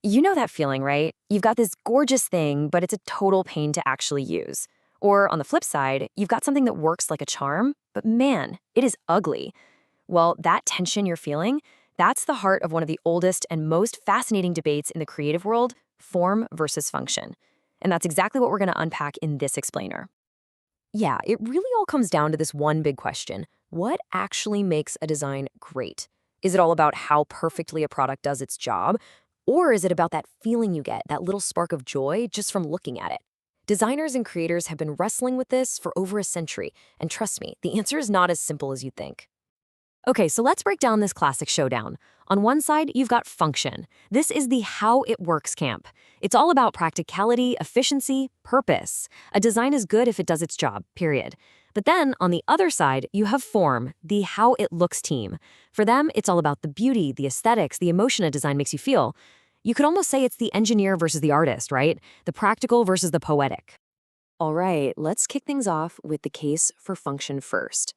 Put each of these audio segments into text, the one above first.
You know that feeling, right? You've got this gorgeous thing, but it's a total pain to actually use. Or on the flip side, you've got something that works like a charm, but man, it is ugly. Well, that tension you're feeling, that's the heart of one of the oldest and most fascinating debates in the creative world, form versus function. And that's exactly what we're going to unpack in this explainer. Yeah, it really all comes down to this one big question. What actually makes a design great? Is it all about how perfectly a product does its job? Or is it about that feeling you get, that little spark of joy just from looking at it? Designers and creators have been wrestling with this for over a century, and trust me, the answer is not as simple as you think. Okay, so let's break down this classic showdown. On one side, you've got function. This is the how it works camp. It's all about practicality, efficiency, purpose. A design is good if it does its job, period. But then, on the other side, you have form, the how it looks team. For them, it's all about the beauty, the aesthetics, the emotion a design makes you feel. You could almost say it's the engineer versus the artist, right? The practical versus the poetic. All right, let's kick things off with the case for function first.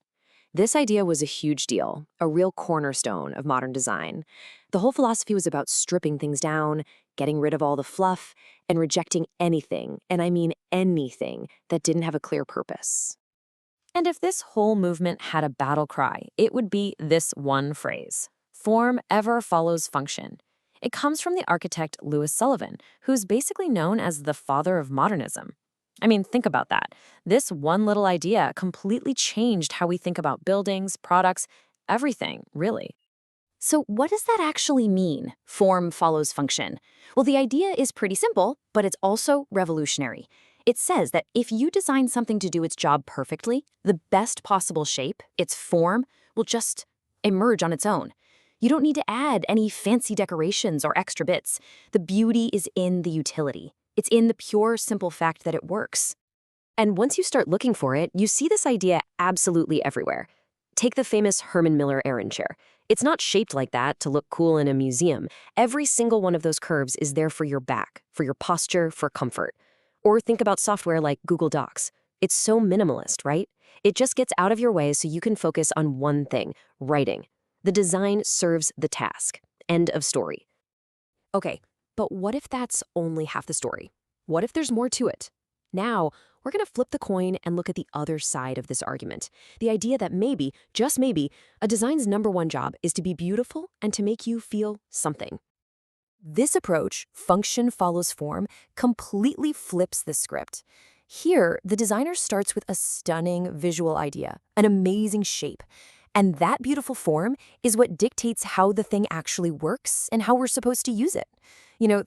This idea was a huge deal, a real cornerstone of modern design. The whole philosophy was about stripping things down, getting rid of all the fluff, and rejecting anything, and I mean anything, that didn't have a clear purpose. And if this whole movement had a battle cry, it would be this one phrase: form ever follows function. It comes from the architect Louis Sullivan, who's basically known as the father of modernism. I mean, think about that. This one little idea completely changed how we think about buildings, products, everything, really. So, what does that actually mean? Form follows function. Well, the idea is pretty simple, but it's also revolutionary. It says that if you design something to do its job perfectly, the best possible shape, its form, will just emerge on its own. You don't need to add any fancy decorations or extra bits. The beauty is in the utility. It's in the pure, simple fact that it works. And once you start looking for it, you see this idea absolutely everywhere. Take the famous Herman Miller Aeron chair. It's not shaped like that to look cool in a museum. Every single one of those curves is there for your back, for your posture, for comfort. Or think about software like Google Docs. It's so minimalist, right? It just gets out of your way so you can focus on one thing: writing. The design serves the task. End of story. Okay, but what if that's only half the story? What if there's more to it? Now, we're going to flip the coin and look at the other side of this argument. The idea that maybe, just maybe, a design's number one job is to be beautiful and to make you feel something. This approach, function follows form, completely flips the script. Here, the designer starts with a stunning visual idea, an amazing shape. And that beautiful form is what dictates how the thing actually works and how we're supposed to use it.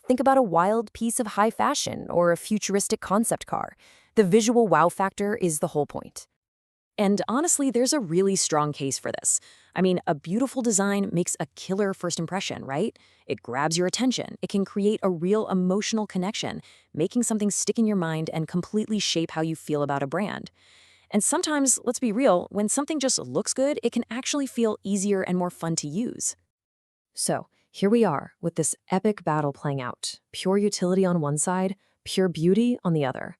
Think about a wild piece of high fashion or a futuristic concept car. The visual wow factor is the whole point. And honestly, there's a really strong case for this. I mean, a beautiful design makes a killer first impression, right? It grabs your attention. It can create a real emotional connection, making something stick in your mind and completely shape how you feel about a brand. And sometimes, let's be real, when something just looks good, it can actually feel easier and more fun to use. So, here we are with this epic battle playing out. Pure utility on one side, pure beauty on the other.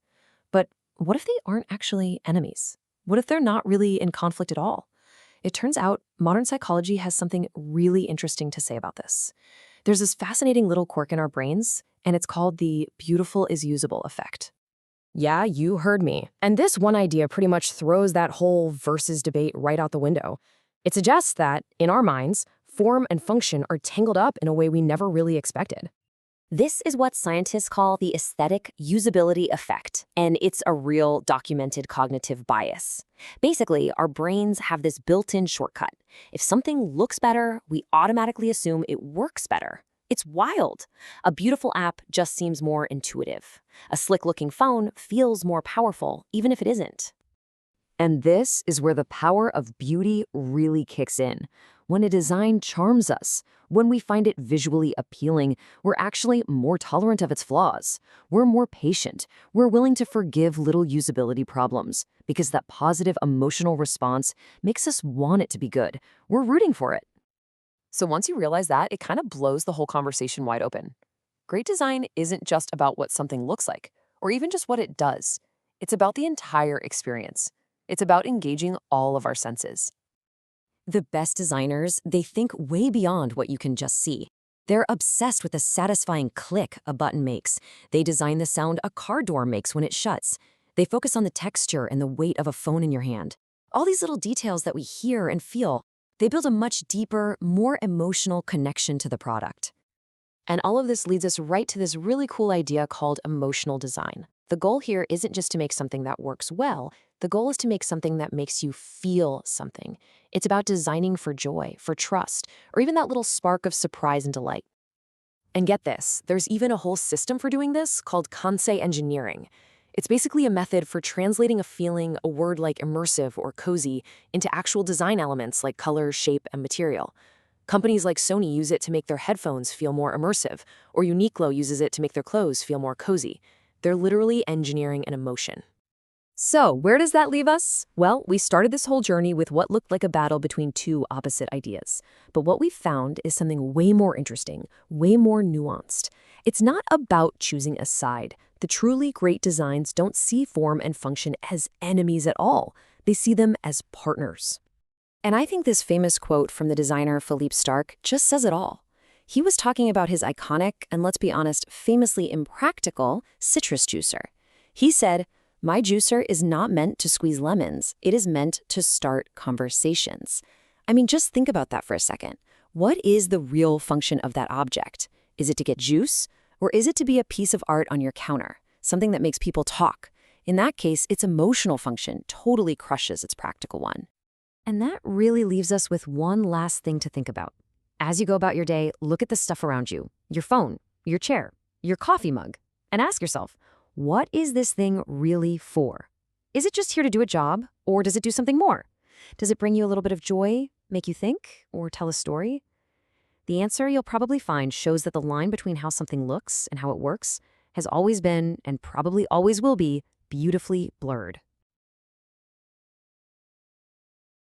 But what if they aren't actually enemies? What if they're not really in conflict at all? It turns out modern psychology has something really interesting to say about this. There's this fascinating little quirk in our brains, and it's called the beautiful is usable effect. Yeah, you heard me. And this one idea pretty much throws that whole versus debate right out the window. It suggests that, in our minds, form and function are tangled up in a way we never really expected. This is what scientists call the aesthetic usability effect, and it's a real documented cognitive bias. Basically, our brains have this built-in shortcut. If something looks better, we automatically assume it works better. It's wild. A beautiful app just seems more intuitive. A slick-looking phone feels more powerful, even if it isn't. And this is where the power of beauty really kicks in. When a design charms us, when we find it visually appealing, we're actually more tolerant of its flaws. We're more patient. We're willing to forgive little usability problems because that positive emotional response makes us want it to be good. We're rooting for it. So once you realize that, it kind of blows the whole conversation wide open. Great design isn't just about what something looks like, or even just what it does. It's about the entire experience. It's about engaging all of our senses. The best designers, they think way beyond what you can just see. They're obsessed with the satisfying click a button makes. They design the sound a car door makes when it shuts. They focus on the texture and the weight of a phone in your hand. All these little details that we hear and feel, they build a much deeper, more emotional connection to the product. And all of this leads us right to this really cool idea called emotional design. The goal here isn't just to make something that works well. The goal is to make something that makes you feel something. It's about designing for joy, for trust, or even that little spark of surprise and delight. And get this, there's even a whole system for doing this called Kansei engineering. It's basically a method for translating a feeling, a word like immersive or cozy, into actual design elements like color, shape, and material. Companies like Sony use it to make their headphones feel more immersive, or Uniqlo uses it to make their clothes feel more cozy. They're literally engineering an emotion. So, where does that leave us? Well, we started this whole journey with what looked like a battle between two opposite ideas. But what we found is something way more interesting, way more nuanced. It's not about choosing a side. The truly great designs don't see form and function as enemies at all. They see them as partners. And I think this famous quote from the designer Philippe Starck just says it all. He was talking about his iconic, and let's be honest, famously impractical citrus juicer. He said, "My juicer is not meant to squeeze lemons. It is meant to start conversations." I mean, just think about that for a second. What is the real function of that object? Is it to get juice? Or is it to be a piece of art on your counter? Something that makes people talk? In that case, its emotional function totally crushes its practical one. And that really leaves us with one last thing to think about. As you go about your day, look at the stuff around you, your phone, your chair, your coffee mug, and ask yourself, what is this thing really for? Is it just here to do a job, or does it do something more? Does it bring you a little bit of joy, make you think, or tell a story? The answer you'll probably find shows that the line between how something looks and how it works has always been, and probably always will be, beautifully blurred.